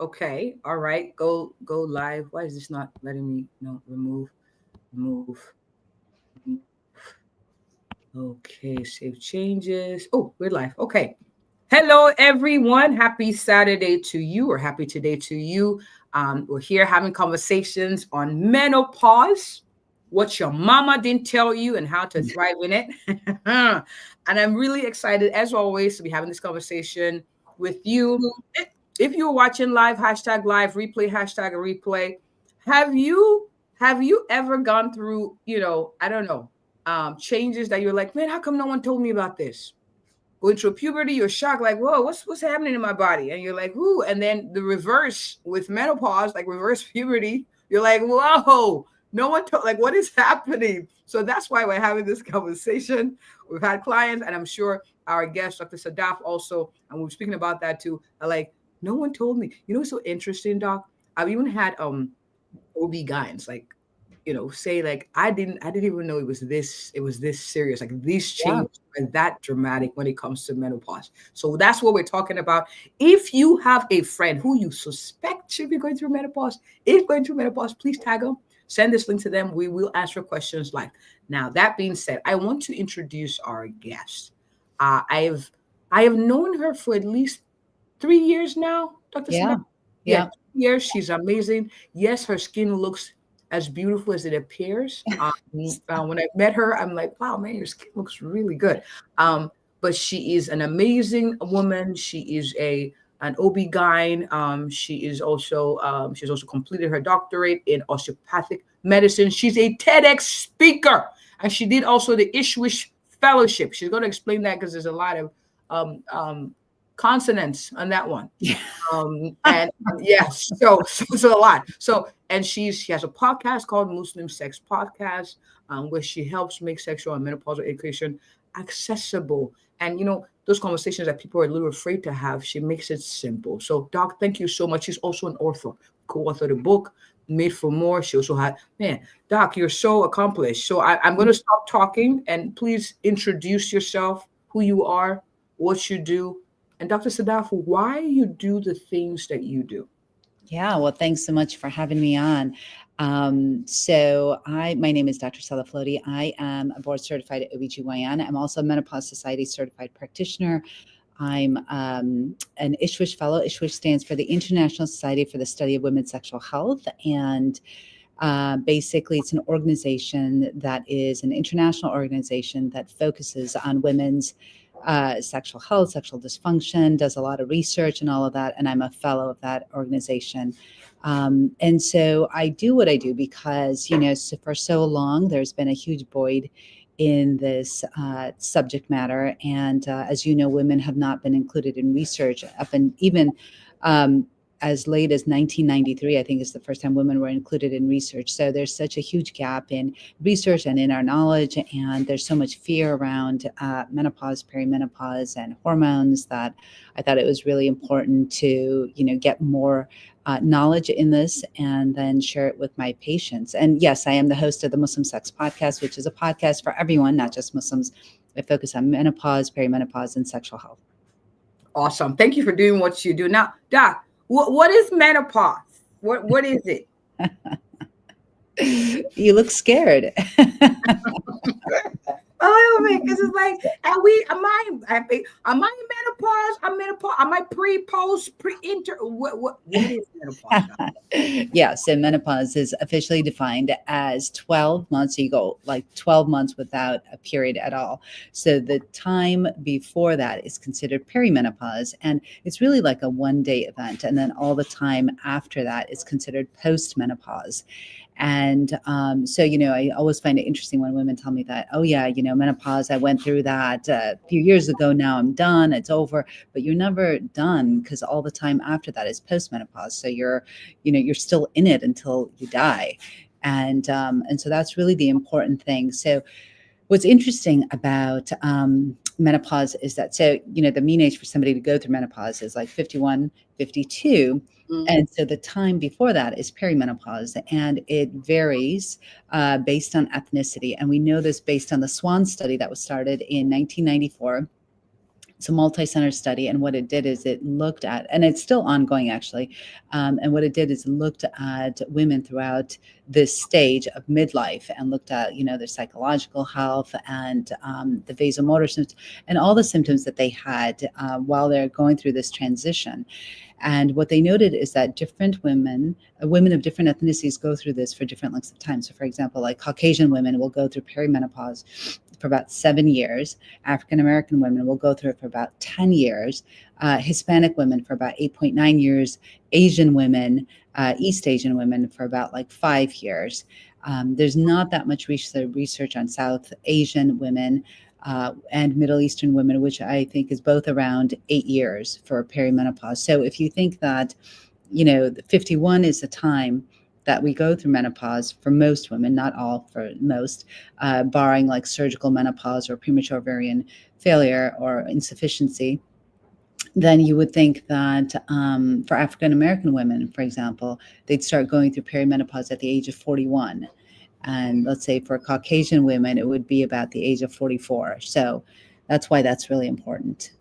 Okay. All right. Go live. Why is this not letting me? No, remove. Okay, save changes. Oh, we're live. Okay. Hello, everyone. Happy Saturday to you, or happy today to you. We're here having conversations on menopause, what your mama didn't tell you, and how to thrive in it. And I'm really excited, as always, to be having this conversation with you. If you're watching live, hashtag live, replay, hashtag replay. Have you ever gone through, I don't know, changes that you're like, man, how come no one told me about this? Going through puberty, you're shocked, like, whoa, what's happening in my body? And you're like, ooh, and then the reverse with menopause, like reverse puberty, you're like, whoa, no one told, like, what is happening? So that's why we're having this conversation. We've had clients, and I'm sure our guest, Dr. Sadaf, also, and we were speaking about that too, are like, no one told me. You know what's so interesting, Doc? I've even had OB-GYNs, like, say like I didn't even know it was this serious. Like these Yeah. changes are that dramatic when it comes to menopause. So that's what we're talking about. If you have a friend who you suspect should be going through menopause, is going through menopause, please tag them. Send this link to them. We will answer questions live. Now, that being said, I want to introduce our guest. I have known her for at least 3 years now, Dr. Sada. Yeah. Yeah, Yeah. 2 years. She's amazing. Yes, her skin looks as beautiful as it appears. When I met her, I'm like, wow, man, your skin looks really good. Um, but she is an amazing woman. She is an OB-GYN. She's also completed her doctorate in osteopathic medicine. She's a TEDx speaker, and she did also the Ishwish Fellowship. She's going to explain that because there's a lot of um, um, consonants on that one. And yes, so a lot. So, and she has a podcast called Muslim Sex Podcast, where she helps make sexual and menopausal education accessible. And those conversations that people are a little afraid to have, she makes it simple. So, Doc, thank you so much. She's also an author, co-authored a book, Made for More. She also had, man, Doc, you're so accomplished. So I'm going to stop talking, and please introduce yourself, who you are, what you do, and Dr. Sadaf, why you do the things that you do. Yeah. Well, thanks so much for having me on. My name is Dr. Sadaf Lodhi. I am a board certified OBGYN. I'm also a Menopause Society certified practitioner. I'm an Ishwish Fellow. Ishwish stands for the International Society for the Study of Women's Sexual Health. And basically, it's an organization that is an international organization that focuses on women's sexual health, sexual dysfunction, does a lot of research and all of that. And I'm a fellow of that organization. And so I do what I do because, for so long, there's been a huge void in this subject matter. And as you know, women have not been included in research up and even as late as 1993, I think is the first time women were included in research. So there's such a huge gap in research and in our knowledge, and there's so much fear around menopause, perimenopause, and hormones that I thought it was really important to, get more knowledge in this and then share it with my patients. And yes, I am the host of the Muslim Sex Podcast, which is a podcast for everyone, not just Muslims. I focus on menopause, perimenopause, and sexual health. Awesome. Thank you for doing what you do. Now, Doc, what is menopause? What is it? You look scared. Because it's like, am I in menopause? I'm menopause. Am I pre, post, pre, inter? What is menopause? Yeah, so menopause is officially defined as 12 months. So you go like 12 months without a period at all. So the time before that is considered perimenopause, and it's really like a one-day event. And then all the time after that is considered postmenopause. And I always find it interesting when women tell me that, oh yeah, menopause, I went through that a few years ago. Now I'm done. It's over. But you're never done because all the time after that is postmenopause. So you're still in it until you die. And so that's really the important thing. So what's interesting about menopause is that, the mean age for somebody to go through menopause is like 51, 52. Mm-hmm. And so the time before that is perimenopause, and it varies based on ethnicity. And we know this based on the SWAN study that was started in 1994. It's a multi-center study, and what it did is it looked at, and it's still ongoing actually, and what it did is it looked at women throughout this stage of midlife and looked at, their psychological health and the vasomotor symptoms and all the symptoms that they had while they're going through this transition. And what they noted is that different women of different ethnicities go through this for different lengths of time. So, for example, like Caucasian women will go through perimenopause for about 7 years. African American women will go through it for about 10 years. Hispanic women for about 8.9 years. Asian women, East Asian women for about like 5 years. There's not that much research on South Asian women and Middle Eastern women, which I think is both around 8 years for perimenopause. So if you think that, 51 is the time that we go through menopause for most women, not all, for most, barring like surgical menopause or premature ovarian failure or insufficiency, then you would think that for African American women, for example, they'd start going through perimenopause at the age of 41. And let's say for Caucasian women, it would be about the age of 44. So that's why that's really important.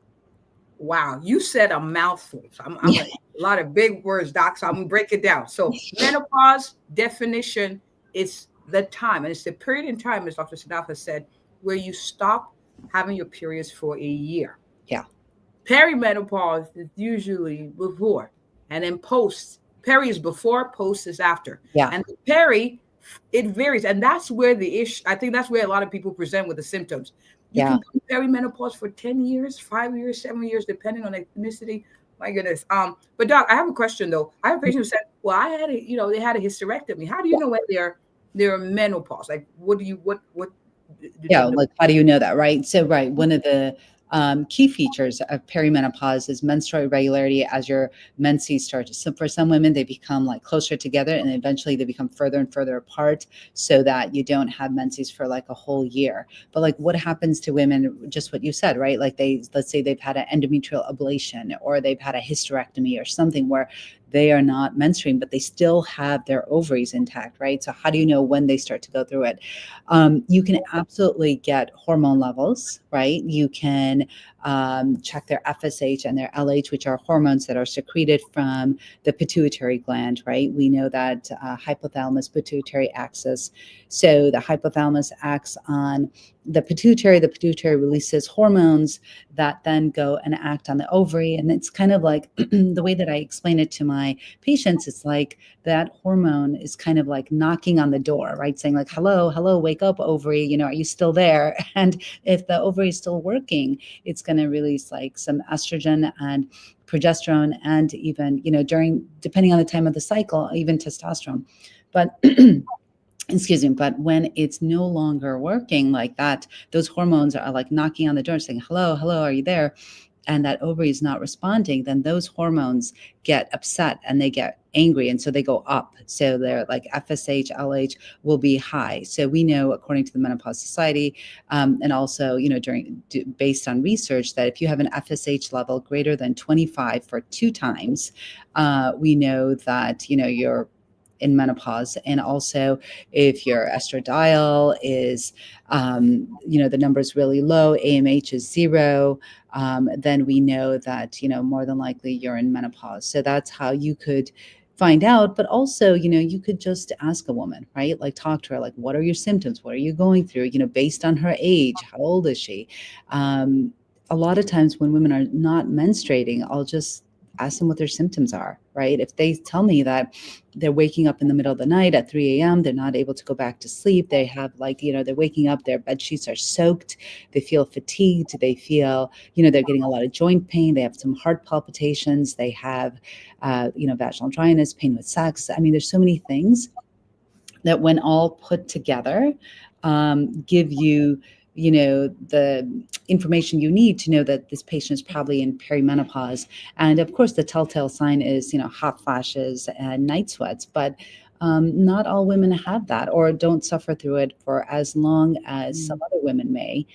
Wow, you said a mouthful. So I'm a lot of big words, Doc. So I'm gonna break it down. So menopause definition is the time, and it's the period in time, as Dr. Sadaf has said, where you stop having your periods for a year. Yeah. Perimenopause is usually before, and then post. Peri is before, post is after. Yeah. And the peri, it varies, and that's where the issue. I think that's where a lot of people present with the symptoms. You can be perimenopause for 10 years, 5 years, 7 years, depending on ethnicity. My goodness. But Doc, I have a question though. I have a patient who said, "Well, I had they had a hysterectomy. How do you know when they're menopause? Like, what do you what?" Yeah, like how do you know that, right? So, right, one of the key features of perimenopause is menstrual irregularity as your menses start to. So for some women, they become like closer together, and eventually they become further and further apart, so that you don't have menses for like a whole year. But like, what happens to women? Just what you said, right? Like let's say they've had an endometrial ablation, or they've had a hysterectomy, or something where they are not menstruating, but they still have their ovaries intact, right? So how do you know when they start to go through it? You can absolutely get hormone levels, right? You can check their FSH and their LH, which are hormones that are secreted from the pituitary gland, right? We know that hypothalamus pituitary axis. So the hypothalamus acts on the pituitary releases hormones that then go and act on the ovary. And it's kind of like the way that I explain it to my patients, it's like that hormone is kind of like knocking on the door, right? Saying like, hello, wake up, ovary, are you still there? And if the ovary is still working, it's going to release like some estrogen and progesterone, and even, depending on the time of the cycle, even testosterone. But excuse me, but when it's no longer working like that, those hormones are like knocking on the door saying, hello, are you there? And that ovary is not responding, then those hormones get upset and they get angry. And so they go up. So they're like FSH, LH will be high. So we know, according to the Menopause Society, and also, based on research, that if you have an FSH level greater than 25 for 2 times, we know that, you're in menopause. And also, if your estradiol is, the number is really low, AMH is 0, then we know that, more than likely you're in menopause. So that's how you could find out. But also, you could just ask a woman, right? Like, talk to her, like, what are your symptoms? What are you going through? Based on her age, how old is she? A lot of times when women are not menstruating, I'll just ask them what their symptoms are, right? If they tell me that they're waking up in the middle of the night at 3 a.m., they're not able to go back to sleep, they have they're waking up, their bed sheets are soaked, they feel fatigued, they feel, they're getting a lot of joint pain, they have some heart palpitations, they have, vaginal dryness, pain with sex. I mean, there's so many things that when all put together, give you, the information you need to know that this patient is probably in perimenopause. And of course, the telltale sign is, hot flashes and night sweats, but not all women have that or don't suffer through it for as long as some other women may.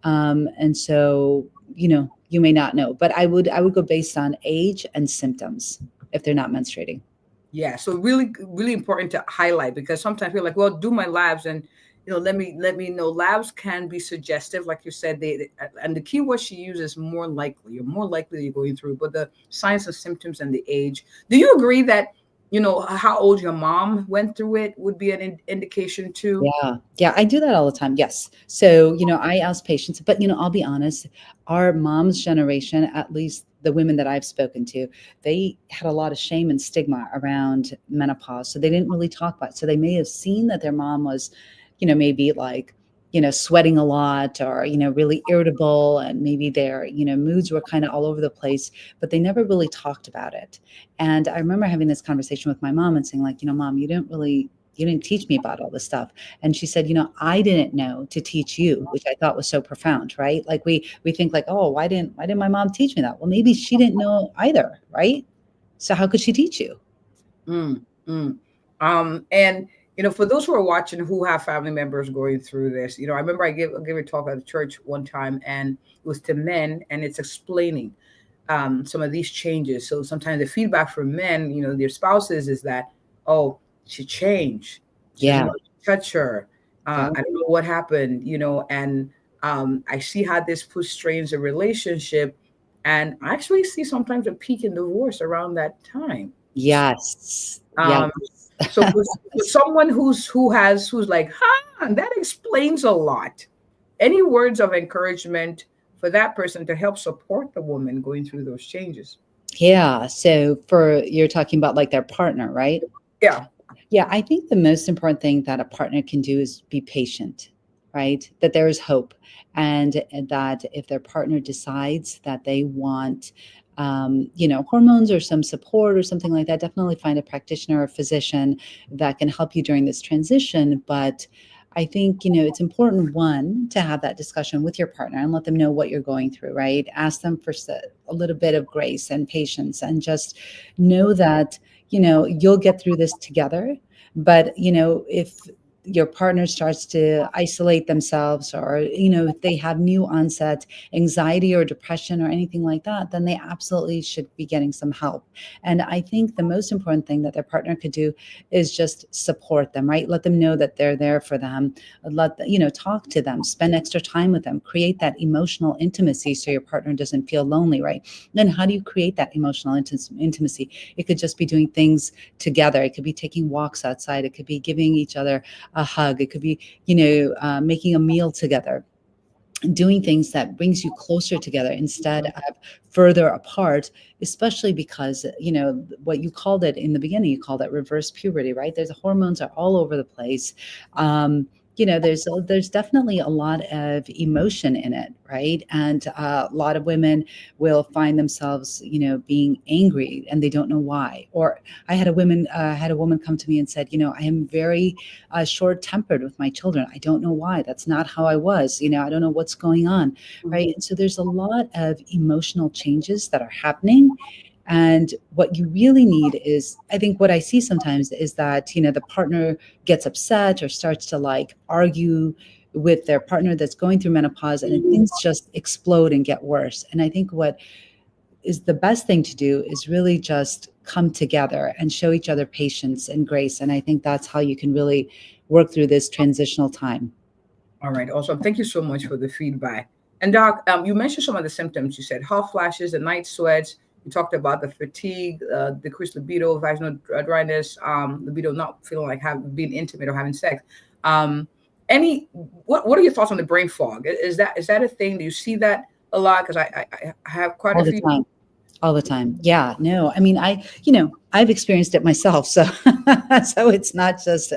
And so, you may not know, but I would go based on age and symptoms if they're not menstruating. Yeah, so really, really important to highlight, because sometimes people are like, well, do my labs, and let me know. Labs can be suggestive, like you said. And the key word she uses, more likely. You're more likely you're going through, but the signs and symptoms and the age. Do you agree that how old your mom went through it would be an indication too? Yeah. Yeah. I do that all the time. Yes. So, I ask patients, but, I'll be honest, our mom's generation, at least the women that I've spoken to, they had a lot of shame and stigma around menopause. So they didn't really talk about it. So they may have seen that their mom was, maybe like, sweating a lot or, really irritable, and maybe their, moods were kind of all over the place, but they never really talked about it. And I remember having this conversation with my mom and saying, like, Mom, you didn't teach me about all this stuff. And she said, I didn't know to teach you, which I thought was so profound, right? Like we think like, oh, why didn't my mom teach me that? Well, maybe she didn't know either, right? So how could she teach you? Mm, mm. And for those who are watching who have family members going through this, I remember I gave a talk at the church one time, and it was to men, and it's explaining some of these changes. So sometimes the feedback from men, their spouses, is that, oh, she changed. She doesn't Yeah. want to touch her. Yeah. I don't know what happened, and I see how this puts strains a relationship. And I actually see sometimes a peak in divorce around that time. Yes. Yes. Um, so for someone who's like, that explains a lot. Any words of encouragement for that person to help support the woman going through those changes? Yeah. So you're talking about like their partner, right? Yeah. Yeah, I think the most important thing that a partner can do is be patient, right? That there is hope. And that if their partner decides that they want, hormones or some support or something like that, definitely find a practitioner or physician that can help you during this transition. But I think, it's important, one, to have that discussion with your partner and let them know what you're going through, right? Ask them for a little bit of grace and patience, and just know that, you'll get through this together. But, if your partner starts to isolate themselves, or, if they have new onset anxiety or depression or anything like that, then they absolutely should be getting some help. And I think the most important thing that their partner could do is just support them, right? Let them know that they're there for them. Talk to them, spend extra time with them, create that emotional intimacy so your partner doesn't feel lonely, right? Then how do you create that emotional intimacy? It could just be doing things together. It could be taking walks outside. It could be giving each other a hug. It could be, making a meal together, doing things that brings you closer together instead of further apart, especially because, what you called it in the beginning, you called it reverse puberty, right? There's hormones are all over the place. There's definitely a lot of emotion in it, right? And a lot of women will find themselves, being angry and they don't know why. Or I had a woman come to me and said, I am very short tempered with my children. I don't know why. That's not how I was. I don't know what's going on, right? And so there's a lot of emotional changes that are happening. And what you really need is, I think what I see sometimes is that, the partner gets upset or starts to like argue with their partner that's going through menopause, and then things just explode and get worse. And I think what is the best thing to do is really just come together and show each other patience and grace. And I think that's how you can really work through this transitional time. All right. Awesome. Thank you so much for the feedback. And Doc, you mentioned some of the symptoms. You said hot flashes, the night sweats. You talked about the fatigue, decreased libido, vaginal dryness, libido not feeling like being intimate or having sex. Um, what are your thoughts on the brain fog? Is that a thing? Do you see that a lot? Because I have quite a All the few. time. All the time. Yeah, no. I mean, I've experienced it myself. So so it's not just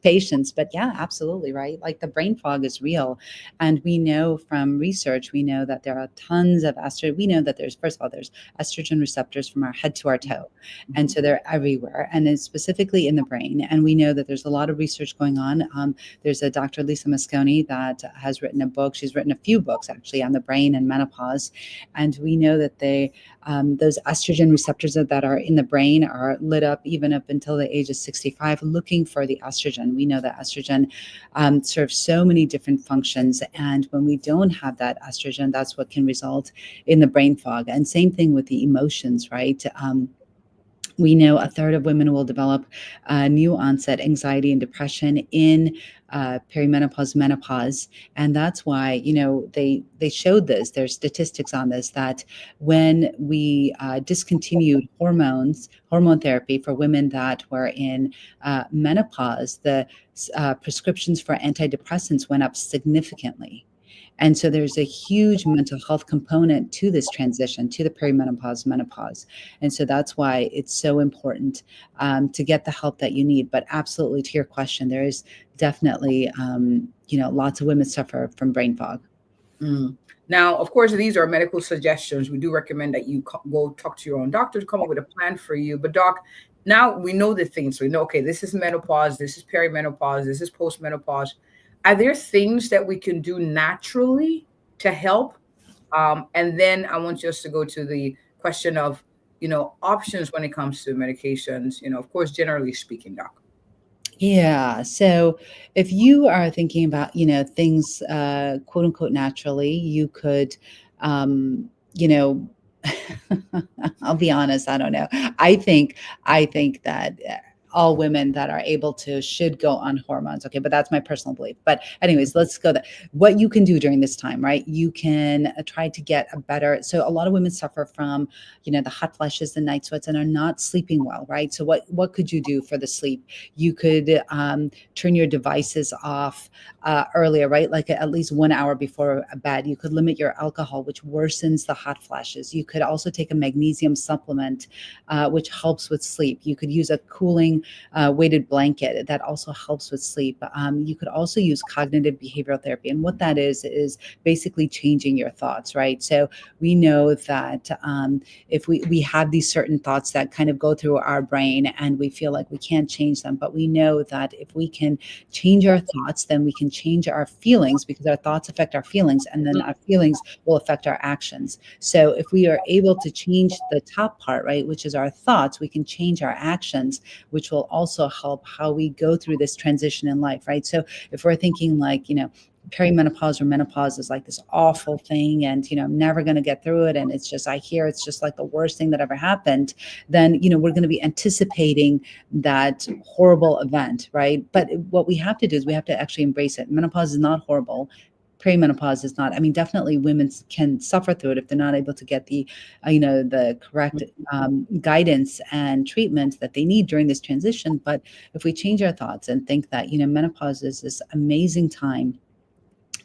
patience, but yeah, absolutely, right? Like the brain fog is real. And we know from research, we know that there are tons of estrogen. We know that there's, first of all, there's estrogen receptors from our head to our toe. And so they're everywhere, and it's specifically in the brain. And we know that there's a lot of research going on. There's a Dr. Lisa Mosconi that has written a book. She's written a few books actually on the brain and menopause. And we know that those estrogen receptors that are in the brain are lit up even up until the age of 65, looking for the estrogen. We know that estrogen serves so many different functions. And when we don't have that estrogen, that's what can result in the brain fog. And same thing with the emotions, right? We know a third of women will develop new onset anxiety and depression in perimenopause, menopause, and that's why they showed this. There's statistics on this that when we discontinued hormone therapy for women that were in menopause, the prescriptions for antidepressants went up significantly. And so there's a huge mental health component to this transition to the perimenopause, menopause. And so that's why it's so important to get the help that you need. But absolutely, to your question, there is definitely, lots of women suffer from brain fog. Mm. Now, of course, these are medical suggestions. We do recommend that you go talk to your own doctor to come up with a plan for you. But, doc, now we know the things. We know, okay, this is menopause, this is perimenopause, this is postmenopause. Are there things that we can do naturally to help? And then I want us to go to the question of, options when it comes to medications, of course, generally speaking, doc. Yeah. So if you are thinking about, things quote unquote naturally, you could, you know, I'll be honest, I don't know. I think that all women that are able to should go on hormones. Okay, but that's my personal belief. But anyways, let's go there. What you can do during this time, right? You can try to get a better. So a lot of women suffer from, the hot flashes, the night sweats, and are not sleeping well, right? So what could you do for the sleep? You could turn your devices off earlier, right? Like at least 1 hour before bed. You could limit your alcohol, which worsens the hot flashes. You could also take a magnesium supplement, which helps with sleep. You could use a cooling weighted blanket that also helps with sleep. You could also use cognitive behavioral therapy. And what that is basically changing your thoughts, right? So we know that if we have these certain thoughts that kind of go through our brain and we feel like we can't change them, but we know that if we can change our thoughts, then we can change our feelings, because our thoughts affect our feelings, and then our feelings will affect our actions. So if we are able to change the top part, right, which is our thoughts, we can change our actions, which will also help how we go through this transition in life, right? So if we're thinking like, perimenopause or menopause is like this awful thing, and I'm never going to get through it, and it's just, I hear it's just like the worst thing that ever happened, then we're going to be anticipating that horrible event, right? But what we have to do is we have to actually embrace it. Menopause is not horrible. Perimenopause is not. I mean, definitely women can suffer through it if they're not able to get the correct guidance and treatment that they need during this transition. But if we change our thoughts and think that menopause is this amazing time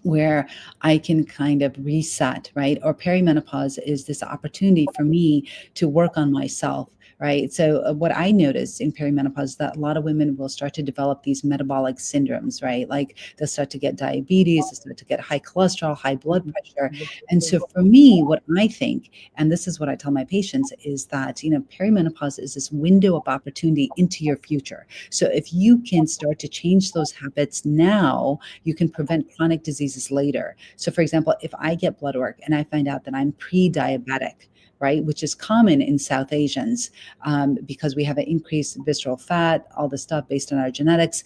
where I can kind of reset, right? Or perimenopause is this opportunity for me to work on myself, right? So what I noticed in perimenopause is that a lot of women will start to develop these metabolic syndromes, right? Like they'll start to get diabetes, they'll start to get high cholesterol, high blood pressure. And so for me, what I think, and this is what I tell my patients, is that, perimenopause is this window of opportunity into your future. So if you can start to change those habits now, you can prevent chronic diseases later. So, for example, if I get blood work and I find out that I'm pre-diabetic, right, which is common in South Asians, because we have an increased visceral fat, all the stuff based on our genetics.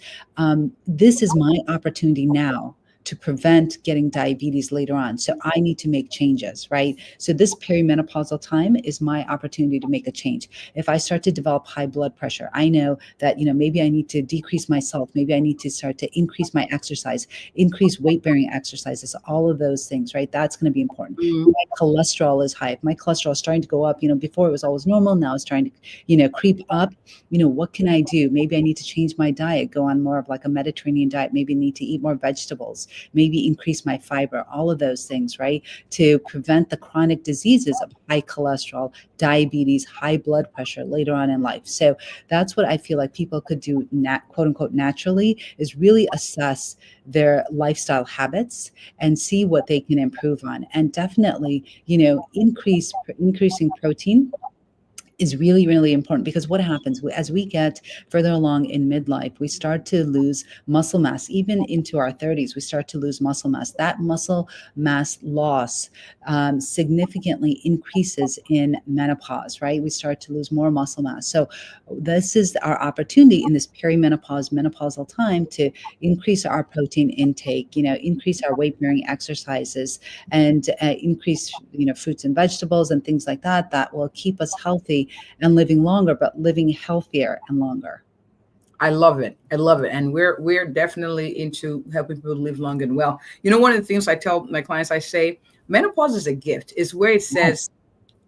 This is my opportunity now to prevent getting diabetes later on. So I need to make changes, right? So this perimenopausal time is my opportunity to make a change. If I start to develop high blood pressure, I know that, maybe I need to decrease my salt. Maybe I need to start to increase my exercise, increase weight bearing exercises, all of those things, right? That's going to be important. Mm. My cholesterol is high. If my cholesterol is starting to go up, before it was always normal, now it's trying to, creep up. What can I do? Maybe I need to change my diet, go on more of like a Mediterranean diet. Maybe I need to eat more vegetables, maybe increase my fiber, all of those things, right? To prevent the chronic diseases of high cholesterol, diabetes, high blood pressure later on in life. So that's what I feel like people could do, quote unquote, naturally, is really assess their lifestyle habits and see what they can improve on. And definitely, increasing protein is really, really important, because what happens as we get further along in midlife, we start to lose muscle mass. Even into our 30s, we start to lose muscle mass. That muscle mass loss significantly increases in menopause, right? We start to lose more muscle mass. So this is our opportunity in this perimenopause, menopausal time to increase our protein intake, increase our weight bearing exercises, and increase, fruits and vegetables and things like that, that will keep us healthy longevity and living longer, but living healthier and longer. I love it. I love it. And we're definitely into helping people live long and well. You know, one of the things I tell my clients, I say, menopause is a gift. It's where it says, Yes.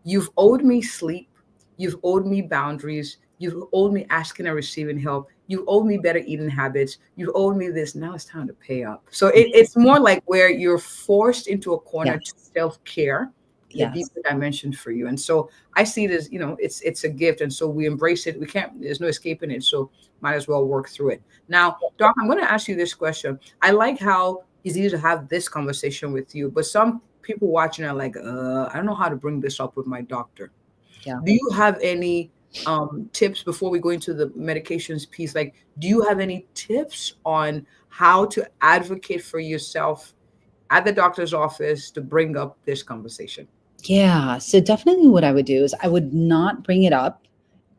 you've owed me sleep, you've owed me boundaries, you've owed me asking and receiving help, you've owed me better eating habits, you've owed me this. Now it's time to pay up. So it's more like where you're forced into a corner to Yes. self-care, the Yes. deeper dimension for you. And so I see it as, it's a gift. And so we embrace it. We can't, there's no escaping it. So might as well work through it. Now, Doc, I'm going to ask you this question. I like how it's easy to have this conversation with you, but some people watching are like, I don't know how to bring this up with my doctor. Yeah. Do you have any tips before we go into the medications piece? Like, do you have any tips on how to advocate for yourself at the doctor's office to bring up this conversation? Yeah. So definitely what I would do is I would not bring it up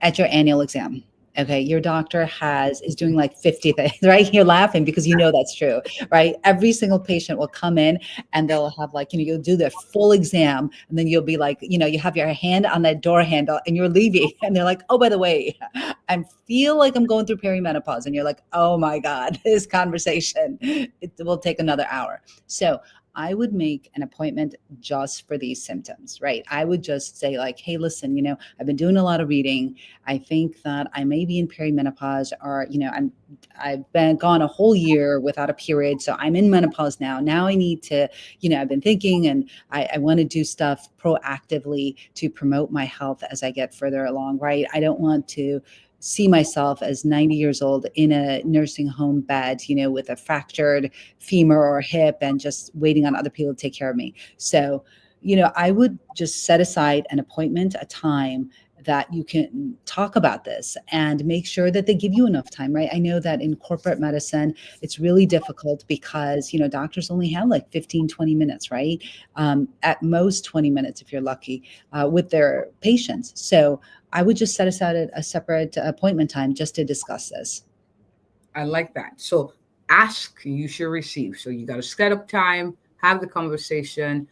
at your annual exam. Okay, your doctor is doing like 50 things, right? You're laughing because you know that's true, right? Every single patient will come in and they'll have like, you'll do their full exam and then you'll be like, you have your hand on that door handle and you're leaving and they're like, oh, by the way, I feel like I'm going through perimenopause. And you're like, oh my God, this conversation, it will take another hour. So I would make an appointment just for these symptoms, right? I would just say like, hey, listen, I've been doing a lot of reading. I think that I may be in perimenopause, or I've been gone a whole year without a period, so I'm in menopause now. Now I need to, I've been thinking, and I want to do stuff proactively to promote my health as I get further along, right? I don't want to see myself as 90 years old in a nursing home bed, with a fractured femur or hip and just waiting on other people to take care of me. So, I would just set aside an appointment, a time that you can talk about this and make sure that they give you enough time, right? I know that in corporate medicine, it's really difficult because, doctors only have like 15, 20 minutes, right? At most 20 minutes, if you're lucky, with their patients. So I would just set aside a separate appointment time just to discuss this. I like that. So ask, you should receive. So you got to set up time, have the conversation.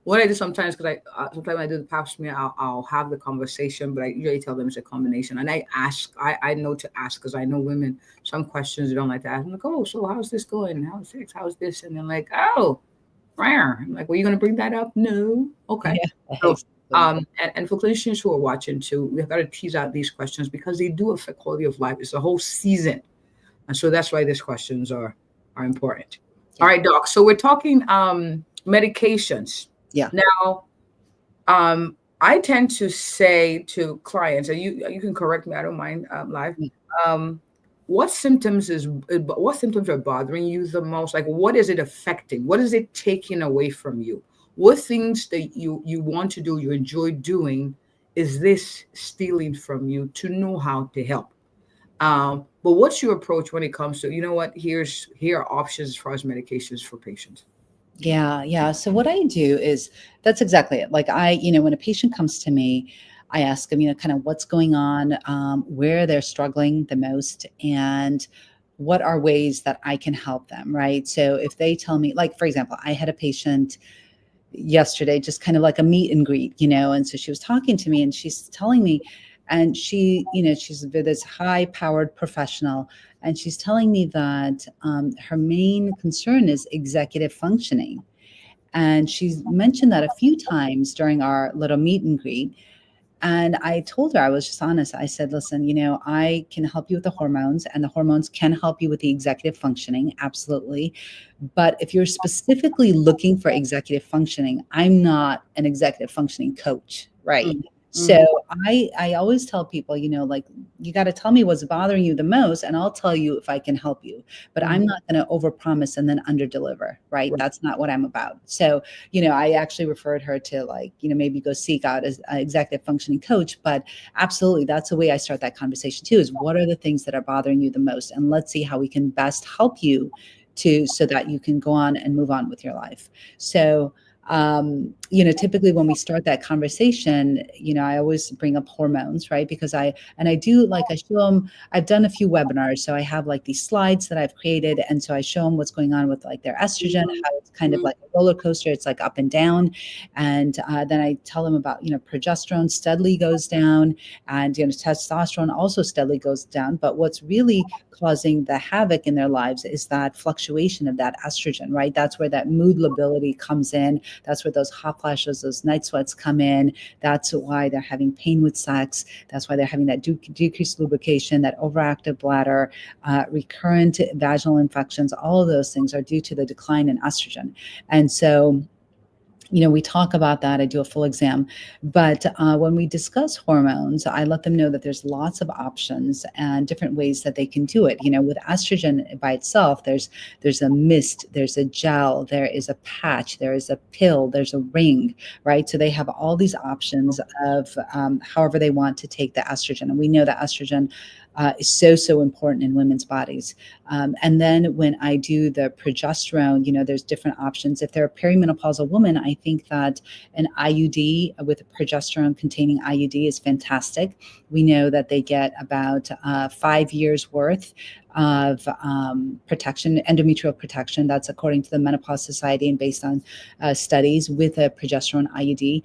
What I do sometimes, because sometimes I do the pap smear, I'll have the conversation, but I usually tell them it's a combination. And I ask, I know to ask because I know women, some questions they don't like to ask. I'm like, oh, so how's this going? How's sex? How's this? And they're like, oh, rare. I'm like, well, you going to bring that up? No. Okay. Yeah, So, exactly. and for clinicians who are watching too, we've got to tease out these questions because they do affect quality of life. It's a whole season. And so that's why these questions are important. All Yeah. right, Doc. So we're talking medications. Yeah. Now, I tend to say to clients, and you can correct me, I don't mind live. Um, what symptoms are bothering you the most? Like, what is it affecting? What is it taking away from you? What things that you want to do, you enjoy doing, is this stealing from you to know how to help? But what's your approach when it comes to, what, here are options as far as medications for patients? Yeah, yeah. So what I do is that's exactly it. Like when a patient comes to me, I ask them, kind of what's going on, where they're struggling the most, and what are ways that I can help them, right? So if they tell me, like, for example, I had a patient yesterday, just kind of like a meet and greet, and so she was talking to me and she's telling me, and she's this high powered professional, and she's telling me that her main concern is executive functioning. And she's mentioned that a few times during our little meet and greet. And I told her, I was just honest. I said, listen, I can help you with the hormones, and the hormones can help you with the executive functioning. Absolutely. But if you're specifically looking for executive functioning, I'm not an executive functioning coach. Right. Mm, So mhm. I always tell people, like, you got to tell me what's bothering you the most, and I'll tell you if I can help you. But I'm Mhm. not going to overpromise and then underdeliver. Right. Right. That's not what I'm about. So I actually referred her to, like, maybe go seek out as an executive functioning coach. But absolutely, that's the way I start that conversation too, is what are the things that are bothering you the most? And let's see how we can best help you so that you can go on and move on with your life. So Typically when we start that conversation, I always bring up hormones, right? Because I do, like, I show them, I've done a few webinars. So I have like these slides that I've created. And so I show them what's going on with like their estrogen, how it's kind of like a roller coaster. It's like up and down. And then I tell them about, progesterone steadily goes down, and, testosterone also steadily goes down. But what's really causing the havoc in their lives is that fluctuation of that estrogen, right? That's where that mood lability comes in. That's where those hot flashes, those night sweats come in. That's why they're having pain with sex. That's why they're having that decreased lubrication, that overactive bladder, recurrent vaginal infections. All of those things are due to the decline in estrogen. And so, we talk about that. I do a full exam. But when we discuss hormones, I let them know that there's lots of options and different ways that they can do it. With estrogen by itself, there's a mist, there's a gel, there is a patch, there is a pill, there's a ring, right? So they have all these options of however they want to take the estrogen. And we know that estrogen is so important in women's bodies. And then when I do the progesterone, there's different options. If they're a perimenopausal woman, I think that an IUD with a progesterone containing IUD is fantastic. We know that they get about 5 years worth of protection, endometrial protection. That's according to the Menopause Society and based on studies with a progesterone IUD.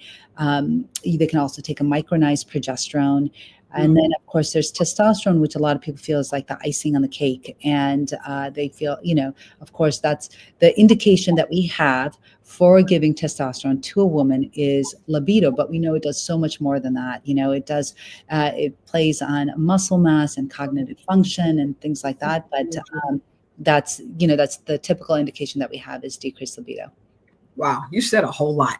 They can also take a micronized progesterone. And then, of course, there's testosterone, which a lot of people feel is like the icing on the cake. And they feel, of course, that's the indication that we have for giving testosterone to a woman is libido. But we know it does so much more than that. It plays on muscle mass and cognitive function and things like that. But that's the typical indication that we have is decreased libido. Wow, you said a whole lot.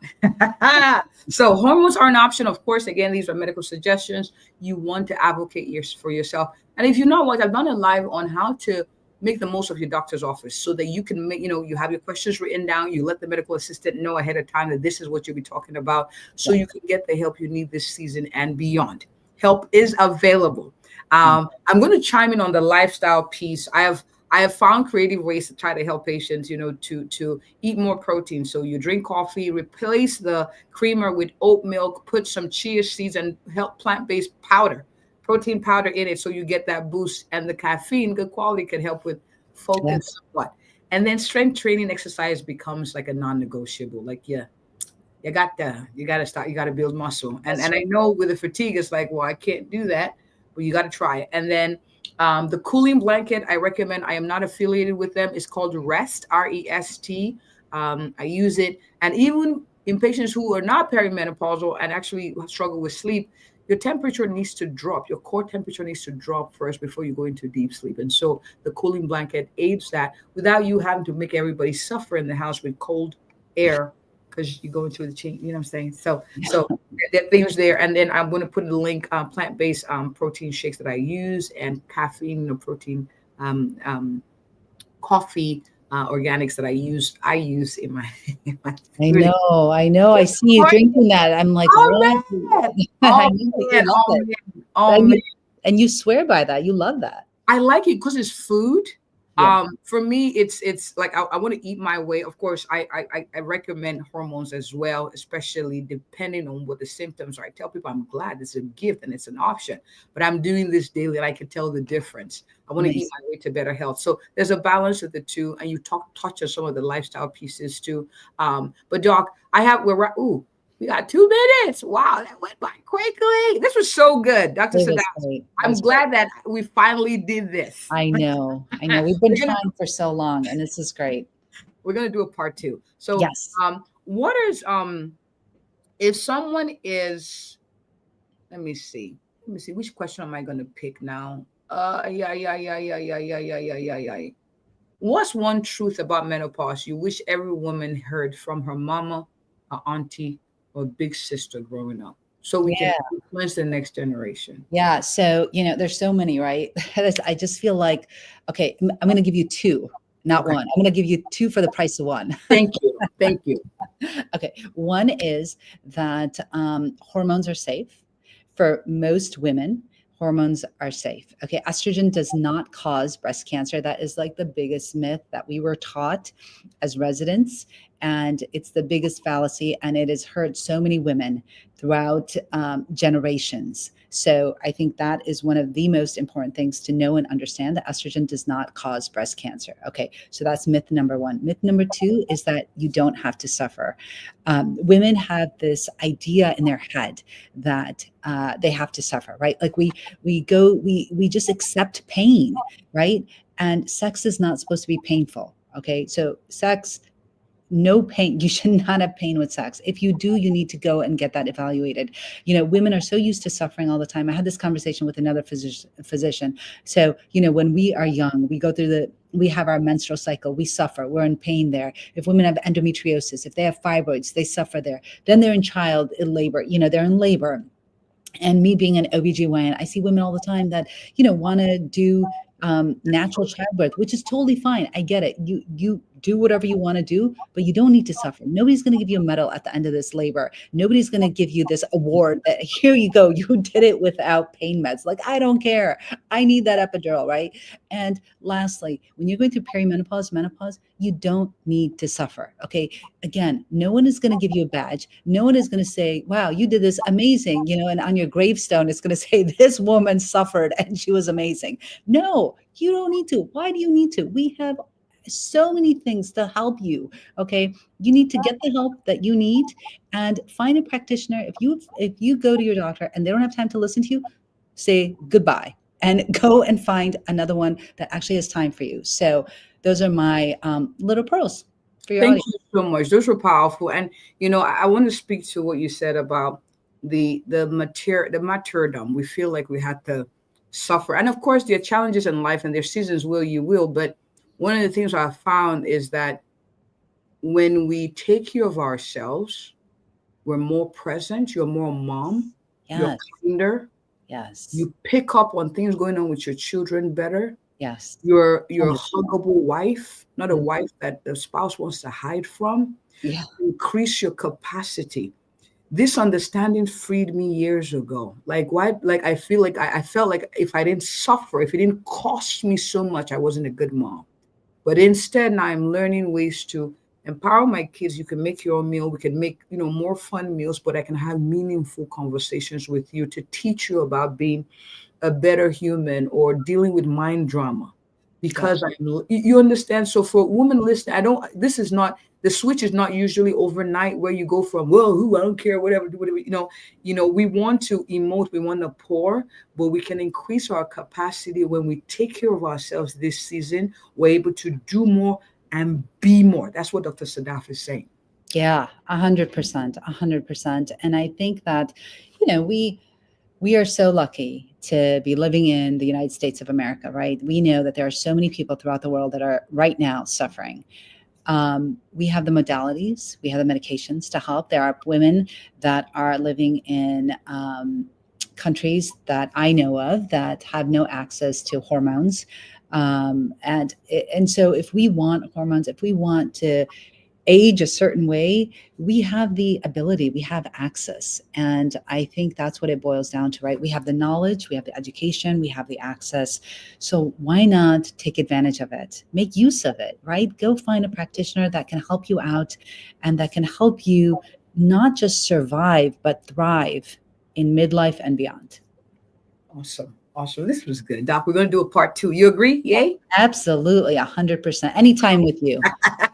So hormones are an option. Of course, again, these are medical suggestions. You want to advocate for yourself. And if you know what, I've done a live on how to make the most of your doctor's office so that you can make, you have your questions written down. You let the medical assistant know ahead of time that this is what you'll be talking about so you can get the help you need this season and beyond. Help is available. I'm going to chime in on the lifestyle piece. I have found creative ways to try to help patients, to eat more protein. So you drink coffee, replace the creamer with oat milk, put some chia seeds and help plant-based powder, protein powder in it. So you get that boost, and the caffeine, good quality, can help with focus somewhat. And then strength training exercise becomes like a non-negotiable. Like, you got to start, you got to build muscle. And I know with the fatigue, it's like, well, I can't do that, but you got to try it. And then the cooling blanket, I recommend. I am not affiliated with them. It's called Rest, REST. I use it. And even in patients who are not perimenopausal and actually struggle with sleep, your temperature needs to drop. Your core temperature needs to drop first before you go into deep sleep. And so the cooling blanket aids that without you having to make everybody suffer in the house with cold air because you go into the change, you know what I'm saying? So there are things there. And then I'm going to put in the link, plant-based protein shakes that I use, and caffeine or protein coffee organics that I use in my I know. I see you drinking that. I'm like, what? And you swear by that. You love that. I like it because it's food. For me, it's like I want to eat my way. Of course, I recommend hormones as well, especially depending on what the symptoms are. I tell people I'm glad it's a gift and it's an option, but I'm doing this daily and I can tell the difference. I want to eat my way to better health. So there's a balance of the two, and you touch on some of the lifestyle pieces too. But Doc, we got 2 minutes. Wow, that went by quickly. This was so good, Dr. Sadaf. I'm glad that we finally did this. I know. We've been trying for so long, and this is great. We're gonna do a part 2. So, yes. What is if someone is? Let me see. Which question am I gonna pick now? What's one truth about menopause you wish every woman heard from her mama, her auntie, or big sister growing up, so we can influence the next generation? Yeah. So, there's so many, right? I just feel like, okay, I'm going to give you 2, not one. I'm going to give you 2 for the price of 1. Thank you. Okay. One is that hormones are safe for most women. hormones are safe. Okay, estrogen does not cause breast cancer. That is like the biggest myth that we were taught as residents, and it's the biggest fallacy, and it has hurt so many women throughout generations. So I think that is one of the most important things to know and understand, that estrogen does not cause breast cancer. Okay, so that's myth number one. Myth number two is that you don't have to suffer. Women have this idea in their head that they have to suffer, right? Like we just accept pain, right? And sex is not supposed to be painful. Okay, so sex, no pain. You should not have pain with sex. If you do, you need to go and get that evaluated. Women are so used to suffering all the time. I had this conversation with another physician. So, when we are young, we have our menstrual cycle, we suffer, we're in pain there. If women have endometriosis, if they have fibroids, they suffer there. Then they're in labor, they're in labor. And me being an OBGYN, I see women all the time that, want to do natural childbirth, which is totally fine. I get it. You do whatever you want to do, but you don't need to suffer. Nobody's going to give you a medal at the end of this labor. Nobody's going to give you this award that here you go, you did it without pain meds. Like, I don't care. I need that epidural, right? And lastly, when you're going through perimenopause, menopause, you don't need to suffer. Okay. Again, no one is going to give you a badge. No one is going to say, wow, you did this amazing, and on your gravestone, it's going to say this woman suffered and she was amazing. No, you don't need to. Why do you need to? We have so many things to help you. Okay. You need to get the help that you need and find a practitioner. If you go to your doctor and they don't have time to listen to you, say goodbye and go and find another one that actually has time for you. So those are my little pearls for your Thank audience. you so much. Those were powerful. And I want to speak to what you said about the martyrdom. We feel like we had to suffer. And of course there are challenges in life and there are seasons where you will, but one of the things I found is that when we take care of ourselves, we're more present, you're more mom, you're Yes. kinder, Yes. you pick up on things going on with your children better. Yes. You're a 100%. huggable wife, not a Mm. wife that the spouse wants to hide from. Yeah. Increase your capacity. This understanding freed me years ago. Like why? Like I feel like I felt like if I didn't suffer, if it didn't cost me so much, I wasn't a good mom. But instead, now I'm learning ways to empower my kids. You can make your own meal. We can make, more fun meals, but I can have meaningful conversations with you to teach you about being a better human or dealing with mind drama. Yeah. Because you understand. So for women listening, this is not, the switch is not usually overnight where you go from, well, who, I don't care, whatever, do whatever, we want to emote, we want to pour, but we can increase our capacity when we take care of ourselves this season. We're able to do more and be more. That's what Dr. Sadaf is saying. Yeah. 100%. 100%. And I think that, we are so lucky to be living in the United States of America, right? We know that there are so many people throughout the world that are right now suffering. We have the modalities, we have the medications to help. There are women that are living in countries that I know of that have no access to hormones. And so if we want hormones, if we want to age a certain way, we have the ability, we have access. And I think that's what it boils down to, right? We have the knowledge, we have the education, we have the access. So why not take advantage of it? Make use of it, right? Go find a practitioner that can help you out and that can help you not just survive, but thrive in midlife and beyond. Awesome. Awesome. This was good. Doc, we're going to do a part two. You agree? Yay? Absolutely, 100%. Anytime with you.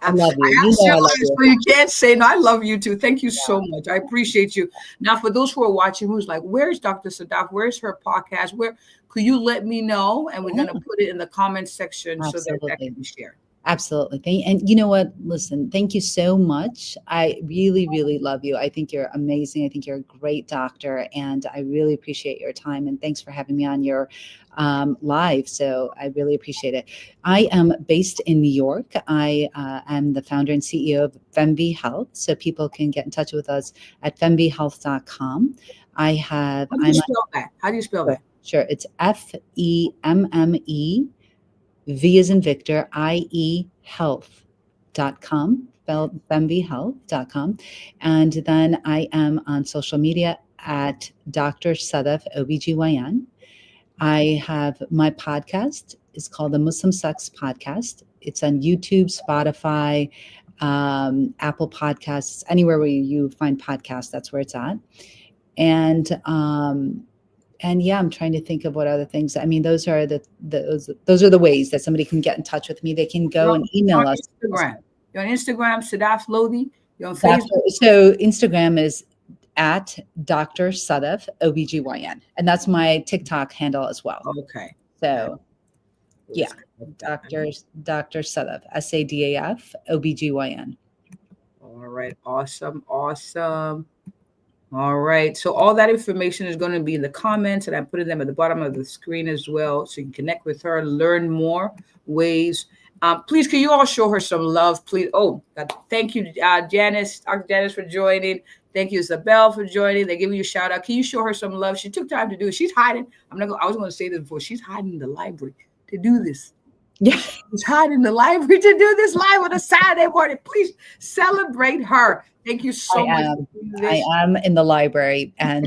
I I love you. asked I you, love you. so you can't say no. I love you too. Thank you so much. I appreciate you. Now, for those who are watching, who's like, "Where's Dr. Sadaf? Where's her podcast? Where could you let me know?" And we're Yeah, gonna put it in the comment section so that can absolutely. be shared. Absolutely. And you know what? Listen, thank you so much. I really, really love you. I think you're amazing. I think you're a great doctor, and I really appreciate your time. And thanks for having me on your live. So I really appreciate it. I am based in New York. I am the founder and CEO of FemV Health. So people can get in touch with us at femvhealth.com. How do you I'm spell that? How do you spell sure, that? sure. It's FEMME. V as in Victor, IE health.com, femvhealth.com. And then I am on social media at Dr. Sadaf OBGYN. I have my podcast is called the Muslim Sex Podcast. It's on YouTube, Spotify, Apple Podcasts, anywhere where you find podcasts. That's where it's at. And yeah, I'm trying to think of what other things. I mean, those are the ways that somebody can get in touch with me. They can You're go on, and you're email on us. Instagram. You're on Instagram, Sadaf Lodhi. You're on Dr. Facebook. So Instagram is at Dr. Sadaf OBGYN. And that's my TikTok handle as well. Okay. So yeah, Let's get that. Dr. Sadaf, SADAF OBGYN. All right. Awesome. Awesome. All right. So all that information is going to be in the comments, and I'm putting them at the bottom of the screen as well, so you can connect with her, learn more ways. Please, can you all show her some love, please? Oh, thank you, Janice, Dr. Janice, for joining. Thank you, Isabel, for joining. They're giving you a shout out. Can you show her some love? She took time to do it. She's hiding. I was going to say this before. She's hiding in the library to do this. Yeah. She's hiding in the library to do this live on a Saturday morning. Please celebrate her. Thank you so much for doing this. I am in the library, and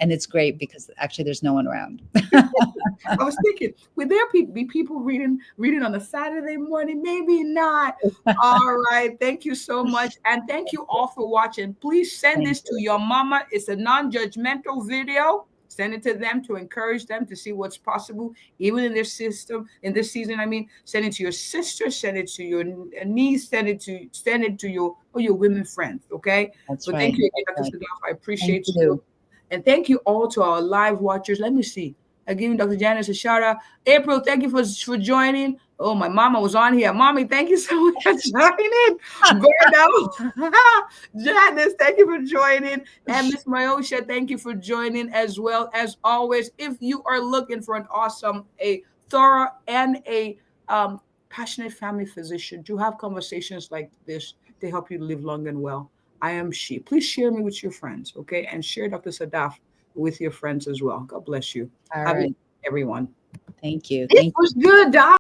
it's great because actually there's no one around. I was thinking, would there be people reading on a Saturday morning? Maybe not. All right. Thank you so much. And thank you all for watching. Please send this to your mama. It's a non-judgmental video. Send it to them to encourage them to see what's possible, even in this season. I mean, send it to your sister, send it to your niece, send it to your women friends. Okay. That's so right. thank you, Dr. Sadaf. I appreciate you. And thank you all to our live watchers. Let me see. I'm giving Dr. Janice a shout out. April, thank you for joining. Oh, my mama was on here. Mommy, thank you so much for joining. Berno, Janice, thank you for joining. And Miss Myosha, thank you for joining as well. As always, if you are looking for an awesome, a thorough, and a passionate family physician to have conversations like this to help you live long and well, I am she. Please share me with your friends, okay? And share Dr. Sadaf with your friends as well. God bless you. All Have right. everyone. Thank you. It was good, Doc.